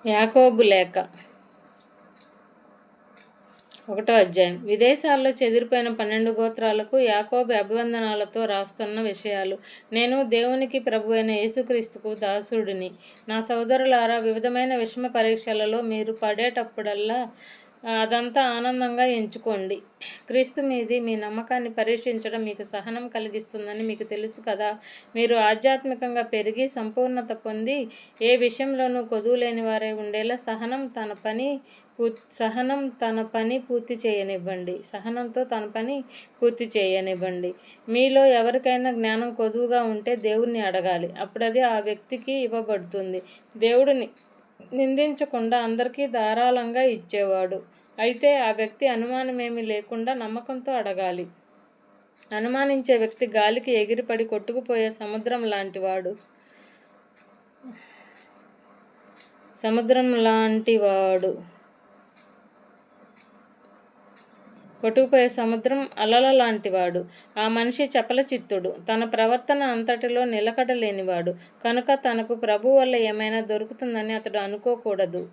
యాకోబు లేఖ 1వ అధ్యాయం. విదేశాల్లో చెదిరిపోయిన 12 గోత్రాలకు యాకోబు అభివందనాలతో రాస్తున్న విషయాలు. నేను దేవునికి ప్రభువైన యేసుక్రీస్తుకు దాసుడిని. నా సోదరులారా, వివిధమైన విషమ పరీక్షలలో మీరు పడేటప్పుడల్లా అదంతా ఆనందంగా ఎంచుకోండి. క్రీస్తు మీది మీ నమ్మకాన్ని పరీక్షించడం మీకు సహనం కలిగిస్తుందని మీకు తెలుసు కదా. మీరు ఆధ్యాత్మికంగా పెరిగి సంపూర్ణత పొంది ఏ విషయంలోనూ కొదువు లేని వారై ఉండేలా సహనంతో తన పని పూర్తి చేయనివ్వండి. మీలో ఎవరికైనా జ్ఞానం కొదువుగా ఉంటే దేవుణ్ణి అడగాలి, అప్పుడది ఆ వ్యక్తికి ఇవ్వబడుతుంది. దేవుడిని నిందించకుండా అందరికీ ధారాళంగా ఇచ్చేవాడు. అయితే ఆ వ్యక్తి అనుమానమేమీ లేకుండా నమ్మకంతో అడగాలి. అనుమానించే వ్యక్తి గాలికి ఎగిరిపడి కొట్టుకుపోయే సముద్రం లాంటివాడు. కొట్టుకుపోయే సముద్రం అలల లాంటివాడు. ఆ మనిషి చపల చిత్తుడు, తన ప్రవర్తన అంతటిలో నిలకడ లేనివాడు. కనుక తనకు ప్రభువు వల్ల ఏమైనా దొరుకుతుందని అతడు అనుకోకూడదు.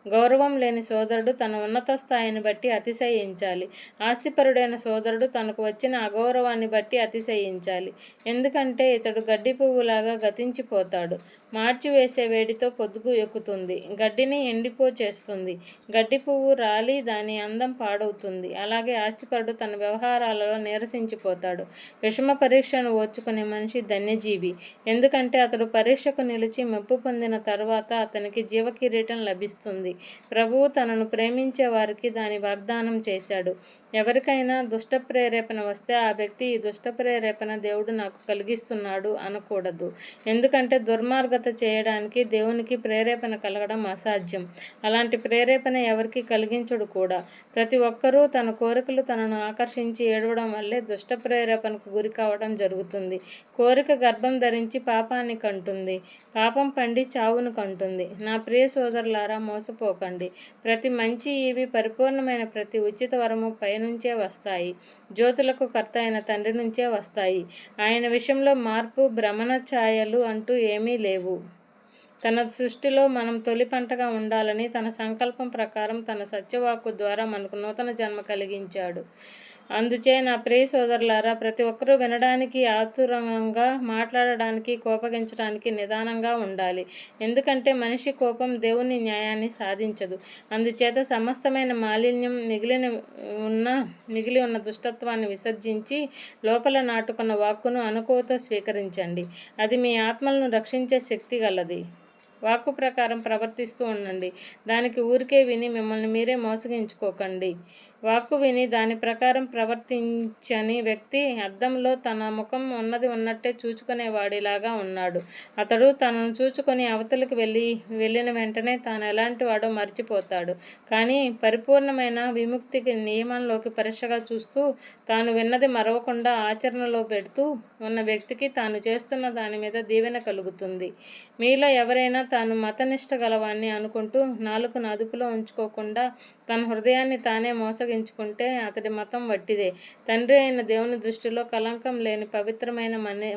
గౌరవం లేని సోదరుడు తన ఉన్నత స్థాయిని బట్టి అతిశయించాలి. ఆస్తిపరుడైన సోదరుడు తనకు వచ్చిన అగౌరవాన్ని బట్టి అతిశయించాలి. ఎందుకంటే ఇతడు గడ్డి పువ్వులాగా గతించిపోతాడు. మార్చివేసే వేడితో పొద్దుగు ఎక్కుతుంది, గడ్డిని ఎండిపోచేస్తుంది. గడ్డి పువ్వు రాలి దాని అందం పాడవుతుంది. అలాగే ఆస్తిపరుడు తన వ్యవహారాలలో నీరసించిపోతాడు. విషమ పరీక్షను ఓర్చుకునే మనిషి ధన్యజీవి, ఎందుకంటే అతడు పరీక్షకు నిలిచి మెప్పు పొందిన తరువాత అతనికి జీవకిరీటం లభిస్తుంది. ప్రభువు తనను ప్రేమించే వారికి దాని వాగ్దానం చేశాడు. ఎవరికైనా దుష్ట ప్రేరేపణ వస్తే ఆ వ్యక్తి ఈ దుష్ట ప్రేరేపణ దేవుడు నాకు కలిగిస్తున్నాడు అనకూడదు. ఎందుకంటే దుర్మార్గత చేయడానికి దేవునికి ప్రేరేపణ కలగడం అసాధ్యం. అలాంటి ప్రేరేపణ ఎవరికి కలిగించడు కూడా. ప్రతి ఒక్కరూ తన కోరికలు తనను ఆకర్షించి ఏడవడం వల్లే దుష్ట ప్రేరేపణకు గురి కావడం జరుగుతుంది. కోరిక గర్భం ధరించి పాపాన్ని కంటుంది, పాపం పండి చావును కంటుంది. నా ప్రియ సోదరులారా, మోసపోకండి. ప్రతి మంచి ఈవి పరిపూర్ణమైన ప్రతి ఉచిత వరము పైనుంచే వస్తాయి, జ్యోతులకు కర్త అయిన తండ్రి నుంచే వస్తాయి. ఆయన విషయంలో మార్పు, భ్రమణ ఛాయలు అంటూ ఏమీ లేవు. తన సృష్టిలో మనం తొలి పంటగా ఉండాలని తన సంకల్పం ప్రకారం తన సత్యవాక్కు ద్వారా మనకు నూతన జన్మ కలిగించాడు. అందుచే నా ప్రియ సోదరులారా, ప్రతి ఒక్కరూ వినడానికి ఆతురంగా, మాట్లాడడానికి, కోపగించడానికి నిదానంగా ఉండాలి. ఎందుకంటే మనిషి కోపం దేవుని న్యాయాన్ని సాధించదు. అందుచేత సమస్తమైన మాలిన్యం, మిగిలి ఉన్న దుష్టత్వాన్ని విసర్జించి లోపల నాటుకున్న వాక్కును అనుకోతో స్వీకరించండి. అది మీ ఆత్మలను రక్షించే శక్తి గలది. వాక్కు ప్రకారం ప్రవర్తిస్తూ ఉండండి. దానికి ఊరికే విని మిమ్మల్ని మీరే మోసగించుకోకండి. వాక్కు విని దాని ప్రకారం ప్రవర్తించని వ్యక్తి అద్దంలో తన ముఖం ఉన్నది ఉన్నట్టే చూచుకునేవాడిలాగా ఉన్నాడు. అతడు తనను చూచుకొని అవతలికి వెళ్ళిన వెంటనే తాను ఎలాంటి వాడో మర్చిపోతాడు. కానీ పరిపూర్ణమైన విముక్తికి నియమంలోకి పరీక్షగా చూస్తూ తాను విన్నది మరవకుండా ఆచరణలో పెడుతూ ఉన్న వ్యక్తికి తాను చేస్తున్న దాని మీద దీవెన కలుగుతుంది. మీలో ఎవరైనా తాను మతనిష్ట గలవాణ్ణి అనుకుంటూ నాలుకను అదుపులో ఉంచుకోకుండా తన హృదయాన్ని తానే మోసగించుకుంటే అతడి మతం వట్టిదే. తండ్రి అయిన దేవుని దృష్టిలో కలంకం లేని పవిత్రమైన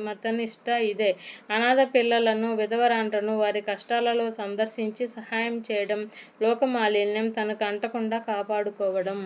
మతనిష్ట ఇదే: అనాథ పిల్లలను, విధవరాండ్రను వారి కష్టాలలో సందర్శించి సహాయం చేయడం, లోకమాలిన్యం తనకు అంటకుండా కాపాడుకోవడం.